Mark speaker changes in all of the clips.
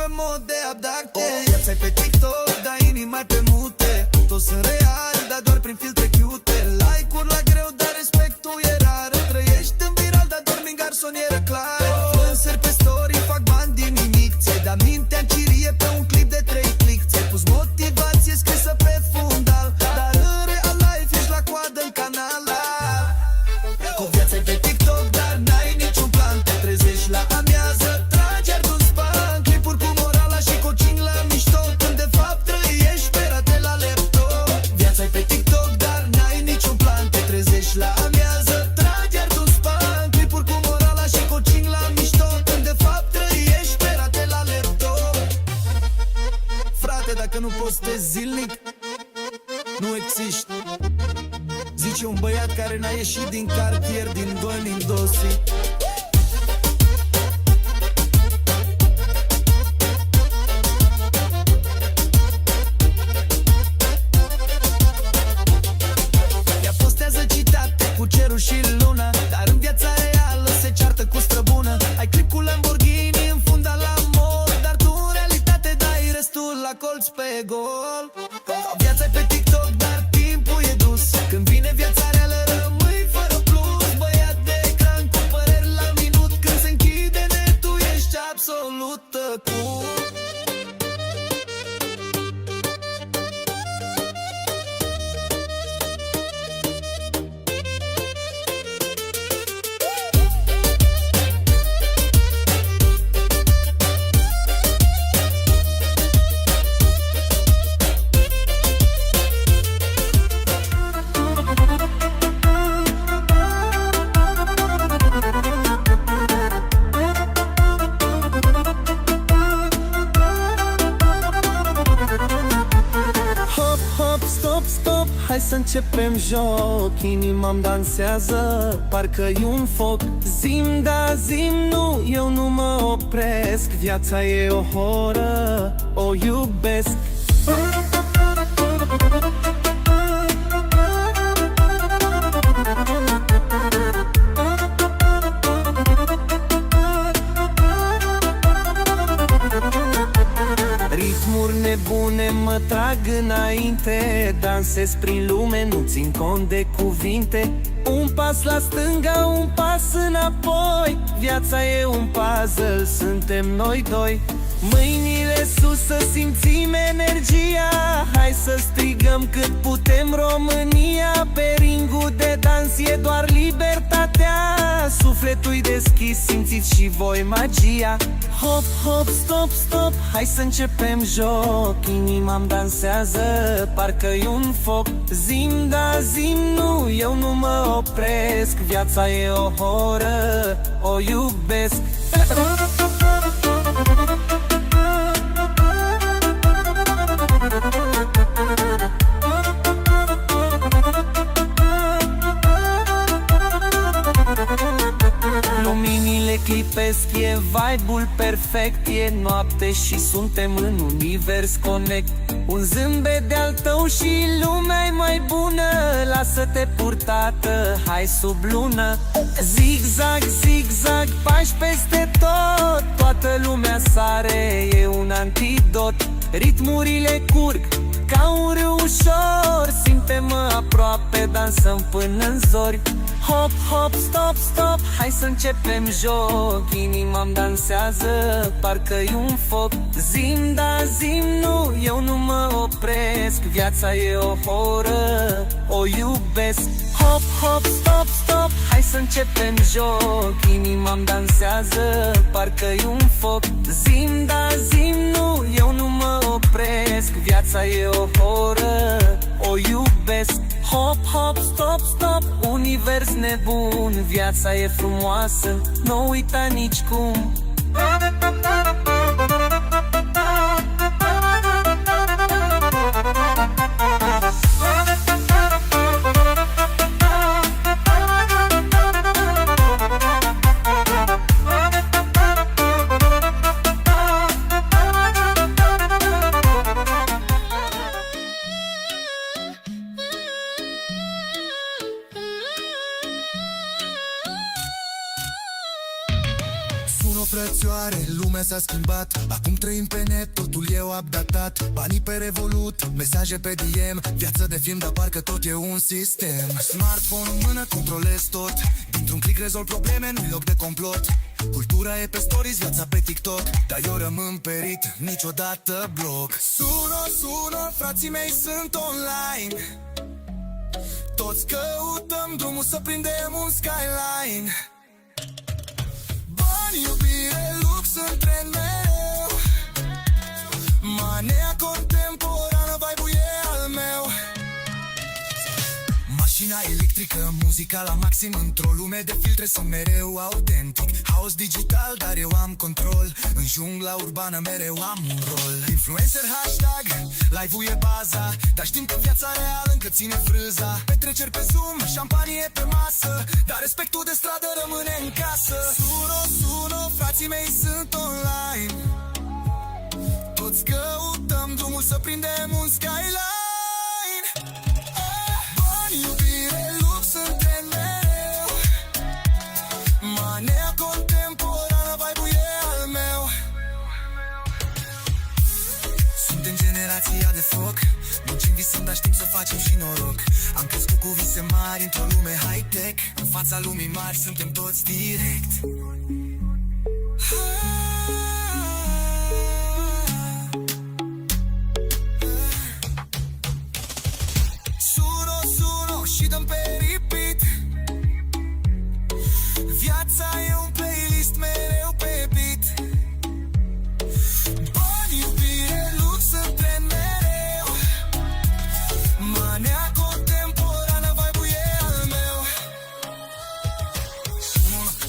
Speaker 1: pe mod de abdacte. Viața-i pe TikTok, dar inima pe mute. Toți sunt reali, dar doar prin filtre cute. Like-uri la greu, dar respectul e rar. Trăiești în viral, dar dormi în garsonieră clar. Influencer pe story, fac bani din nimic. Ți-ai dat mintea în cirie pe un clip de 3 click. Ți-ai pus motivație scrisă pe fundal, dar în real life ești la coadă în canal. Cu viața-i pe TikTok, dar n-ai niciun plan. Te trezești la amiază, tragi iar du-n span. Clipuri cu morala și coaching la mișto, când de fapt trăiești pe rate la laptop. Viața-i pe TikTok, dar n-ai niciun plan. Te trezești la amiază, tragi iar du-n span. Clipuri cu morala și coaching la mișto, când de fapt trăiești pe rate la laptop. Frate, dacă nu postezi zilnic, nu existi. Zice un băiat care n-a ieșit din cartier din 2 în dosi. Ea postează citate cu cerul și luna, dar în viața reală se ceartă cu străbună. Ai clip cu Lamborghini în funda la mall, dar tu în realitate dai restul la colț pe gol. Viața-i pe TikTok, dar timpul e dus. Când vine viața reală rămâi fără plus. Băiat de ecran cu păreri la minut. Când se închide netul ești absolut tăcut. Stop, hai să începem joc. Inima-mi dansează, parcă-i un foc. Zim da, zim nu, eu nu mă opresc. Viața e o horă, o iubesc. Ritmuri nebune mă trag înainte, dansez prin lume, nu țin cont de cuvinte. Un pas la stânga, un pas înapoi. Viața e un puzzle, suntem noi doi. Mâinile sus să simțim energia. Hai să strigăm cât putem România. Pe ringul de dans e doar libertatea. Sufletul-i deschis, simțiți și voi magia. Hop, hop, stop, hai să începem joc. Inima-mi dansează, parcă-i un foc. Zim da, zim nu, eu nu mă opresc. Viața e o horă, o iubesc. Luminile clipesc, e vibe-ul perfect. E noapte și suntem în univers connect. Un zâmbet de-al tău și lumea e mai bună. Lasă-te purtată, hai sub lună. Zigzag, zigzag, pași peste tot. Toată lumea sare, e un antidot. Ritmurile curg ca un râu ușor. Simte-mă aproape, dansăm până în zori. Hop, hop, stop, hai să începem joc. Inima-mi dansează, parcă-i un foc. Zim da, zim nu, eu nu mă opresc. Viața e o horă, o iubesc. Hop, hop, stop, hai să începem joc. Inima-mi dansează, parcă-i un foc. Zim da, zim nu, eu nu mă opresc. Viața e o horă, o iubesc. Hop, hop, stop, univers nebun. Viața e frumoasă, nu uita nicicum.
Speaker 2: Frățioare, lumea s-a schimbat. Acum trăim pe net, totul e updatat. Banii pe Revolut, mesaje pe DM, viață de film, dar parcă tot e un sistem. Smartphone în mână, controlez tot. Dintr-un click rezolv probleme, nu-i loc de complot. Cultura e pe stories, viața pe TikTok, dar eu rămân perit, niciodată bloc. Sună, frații mei sunt online. Toți căutăm drumul să prindem un skyline. Bani, iubire, lux în tren mereu. Manea contemporană, vibe-ul e al meu. Mașina electrică, muzica la maxim, într-o lume de filtre sunt mereu autentic. Haos digital, dar eu am control. În jungla urbană mereu am un rol. Influencer hashtag, live-ul e baza, dar știm că viața reală încă ține frâza. Petreceri pe Zoom, șampanie pe masă, dar respectul de stradă rămâne în casă. Sună, frații mei sunt online. Toți căutăm drumul să prindem un skyline. Iubire, lux în tren mereu. Manea contemporană, vibe-ul e al meu. Suntem generația de foc. Muncim visând, dar știm să facem și noroc. Am crescut cu vise mari într-o lume high-tech. În fața lumii mari suntem toți direct. Și dăm pe repeat. Viața e un playlist mereu pe beat. Bani, iubire, lux în tren mereu. Manea contemporană, vibe-ul e al meu.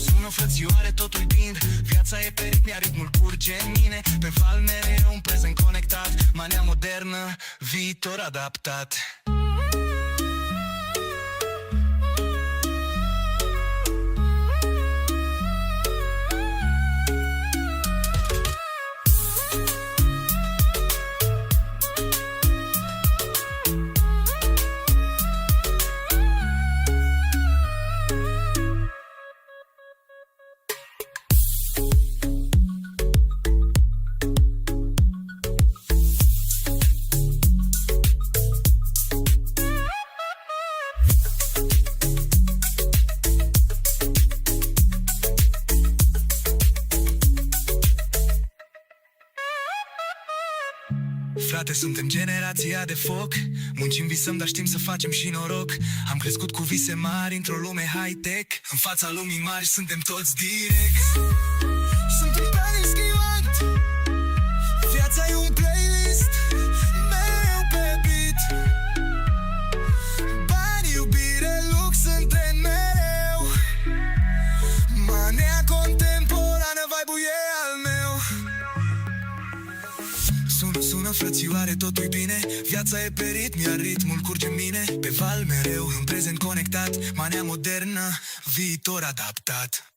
Speaker 2: Sună, frățioare, totul bind. Viața e pe ritm, iar ritmul curge în mine. Pe val mereu un prezent conectat. Manea modernă, viitor adaptat. Frate, suntem generația de foc. Muncim, visăm, dar știm să facem și noroc. Am crescut cu vise mari într-o lume high-tech. În fața lumii mari suntem toți direct. Suntem pe schimbant. Viața e un playlist mereu pe beat. Bani, iubire, lux în tren mereu. Manea contemporană, vibe-ul e al meu. Sună, frățioare, totul-i bine. Viața e pe ritm, iar ritmul curge în mine. Pe val mereu, în prezent conectat. Manea modernă, viitor adaptat.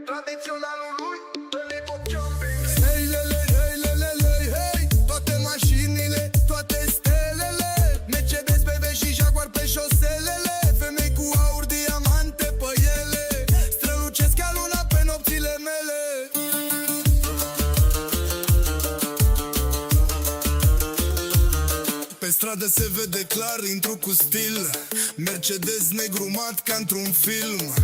Speaker 3: Tradiționalului Hey, lele, hey, lele, hey, hey. Toate mașinile, toate stelele, Mercedes, BMW și Jaguar pe șoselele. Femei cu aur, diamante pe ele, strălucesc ca luna pe nopțile mele. Pe stradă se vede clar, intru cu stil, Mercedes negru mat ca într-un film.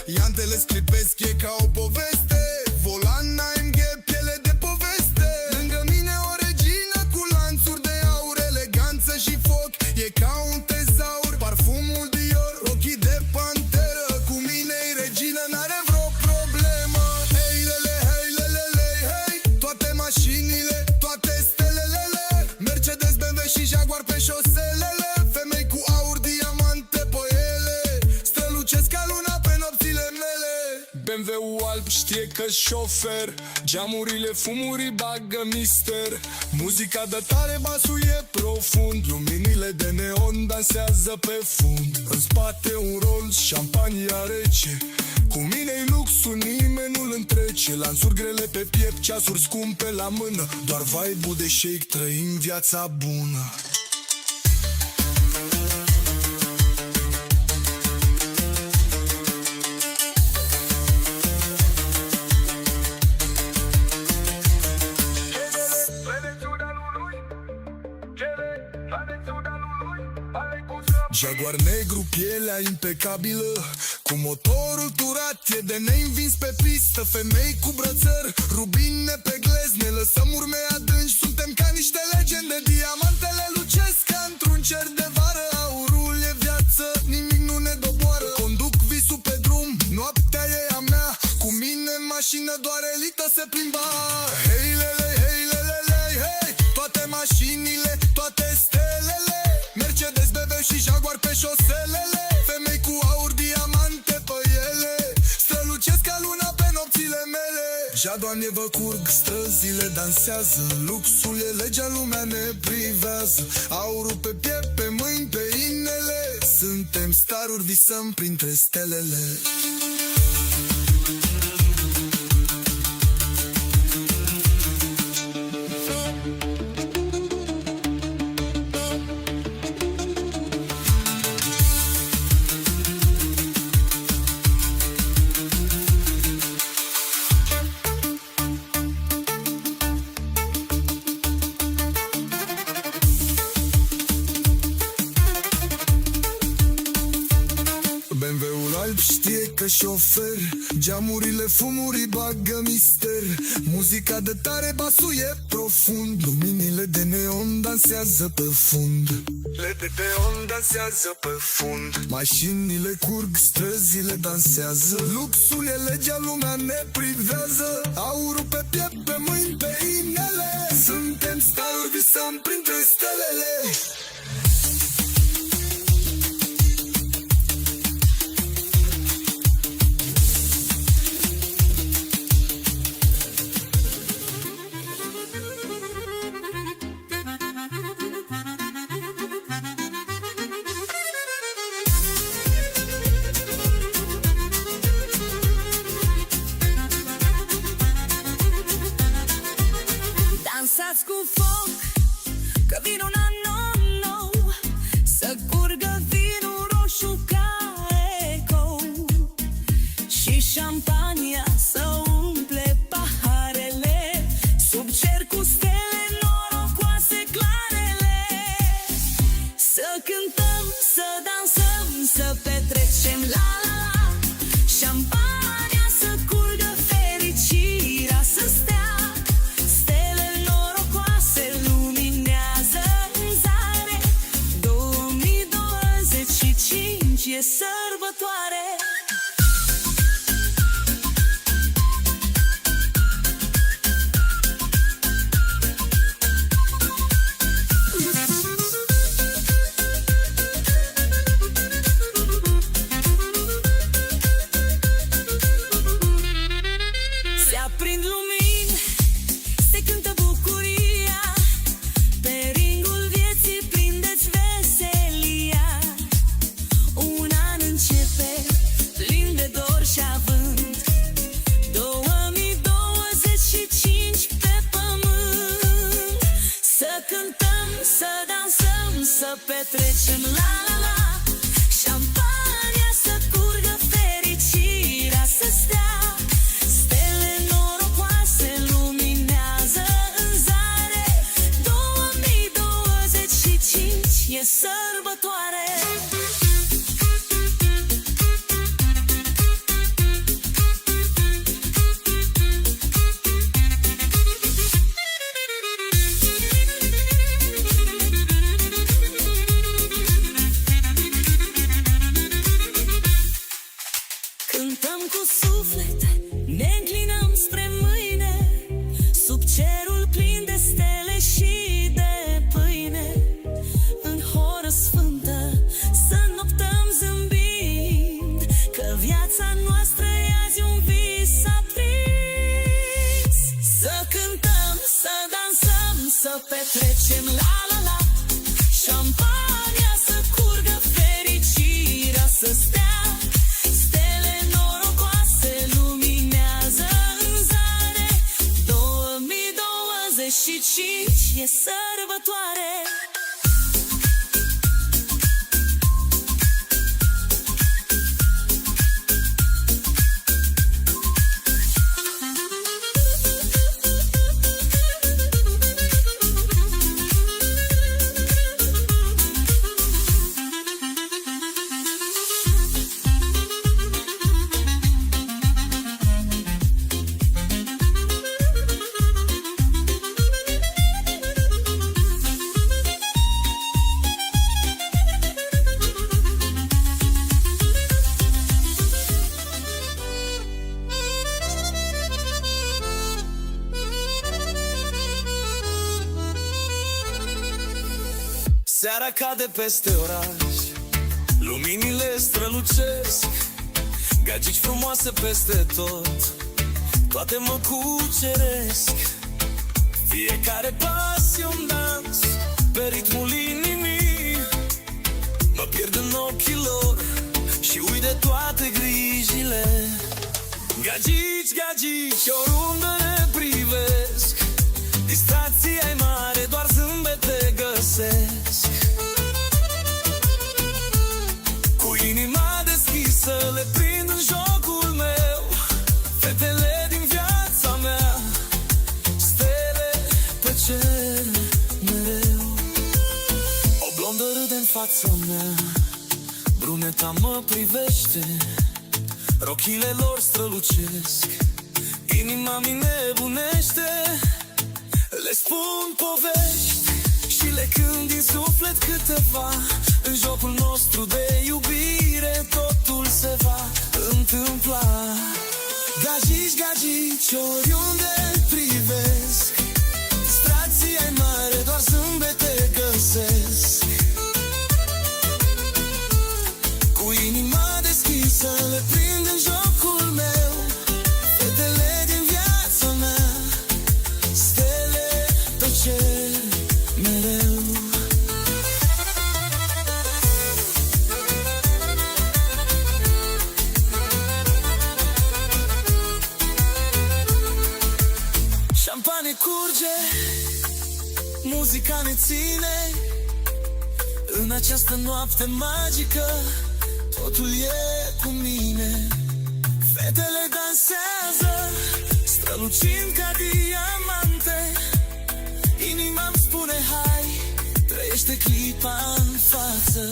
Speaker 3: Iantele sclipesc, e ca o poveste, volan AMG, piele de poveste. Lângă mine o regină cu lanțuri de aur, eleganță și foc, e ca un tezaur. Parfumul Dior, ochii de panteră, cu mine-i regină, n-are vreo problemă. Hey, lele, hey, lele, lei, hey. Toate mașinile, toate stelelele, Mercedes, BMW și Jaguar pe șoselele. Femei cu aur, diamante pe ele, strălucesc ca luna pe nopțile mele. BMW-ul alb alb știe că șofer, geamurile fumurii bagă mister. Muzica dă tare, basul e profund, luminile de neon dansează pe fund. În spate un rol, șampania rece, cu mine-i luxul, nimeni nu-l întrece. Lansuri grele pe piept, ceasuri scumpe la mână, doar vibe-ul de shake, trăim viața bună. Jaguar negru, pielea impecabilă, cu motorul turat, e de neînvins pe pistă. Femei cu brățări, rubine pe glezne, lăsăm urme adânci, suntem ca niște legende. Diamantele lucesc ca într-un cer de vară, aurul e viață, nimic nu ne doboară. Conduc visul pe drum, noaptea e a mea, cu mine în mașină doar elită se plimba. Hei lele, hei lele, hei, toate mașinile, toate stelele, Mercedes, BMW și Jaguar pe șoselele, femei cu aur, diamante pe ele, strălucesc ca luna pe nopțile mele. Jadoane-vă curg, străzile dansează, luxul e legea, lumea ne privează. Aurul pe piept, pe mâini, pe inele, suntem staruri, visăm printre stelele. BMW-ul alb știe că șofer, geamurile fumurii bagă mister. Muzica de tare, basul e profund, luminile de neon dansează pe fund. Le de neon dansează pe fund, mașinile curg, străzile dansează. Luxul e legea, lumea ne privează, aurul pe piept, pe mâini, pe inele, suntem staruri, visăm printre stelele.
Speaker 4: Dansați cu foc, că vine un an nou, să curgă vinul roșu ca ecou și șampania să umple paharele, sub cer cu stele norocoase clarele. Să cântăm, să dansăm, să petrecem la la la, șampania să curgă, fericirea să stea. E sărbătoare. Se aprind lumini, se cântă bucuria, pe ringul vieții prindeți veselia. Un an începe plin de dor și avânt, 2025 pe pământ. Să cântăm, să dansăm, să petrecem la la la, șampania să curgă, fericirea să stea. Stele norocoase luminează în zare, 2025 e sărbătoare. Cântăm cu suflet, ne înclinăm spre mâine, sub cerul plin de stele și de pâine. În horă sfântă
Speaker 5: Seara cade peste oraș, luminile strălucesc, gagici frumoase peste tot, toate mă cuceresc. Fiecare pas e un dans, pe ritmul inimii, mă pierd în ochii lor și uit de toate grijile. Gagici, gagici, oriunde ne privesc, distracția-i mare, doar zâmbete găsesc. Cu inima deschisă le prind în jocul meu, fetele din viața mea, stele pe cer mereu. O blondă râde în fața mea, bruneta mă privește, rochile lor strălucesc, inima mi nebunește. Le spun povești și le cânt din suflet câteva, în jocul nostru de iubire totul se va întâmpla. Gagici, gagici, oriunde privesc, distracția-i mare, doar zâmbete găsesc. Cu inima deschisă le prind în jocul meu, fetele din viața mea, stele pe cer mereu. Șampanie curge, muzica ne ține, în această noapte magică totul e cu mine. Fetele dansează, strălucind ca diamante, inima-mi spune hai, trăiește clipa în față.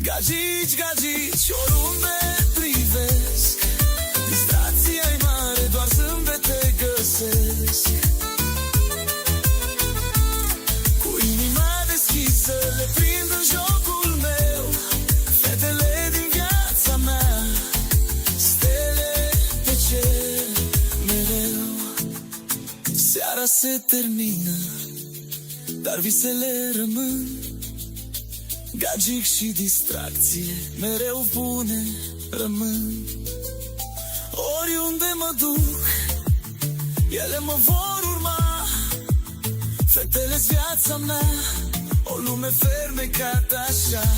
Speaker 5: Gagici, gagici, oriunde privesc, distracția-i mare, doar zâmbete găsesc. Cu inima deschisă le prind în jocul meu, fetele din viața mea, stele pe cer mereu. Seara se termină, dar visele rămân, gagic și distracție mereu bune rămân. Oriunde mă duc, ele mă vor urma, fetele-s viața mea, o lume fermecată așa.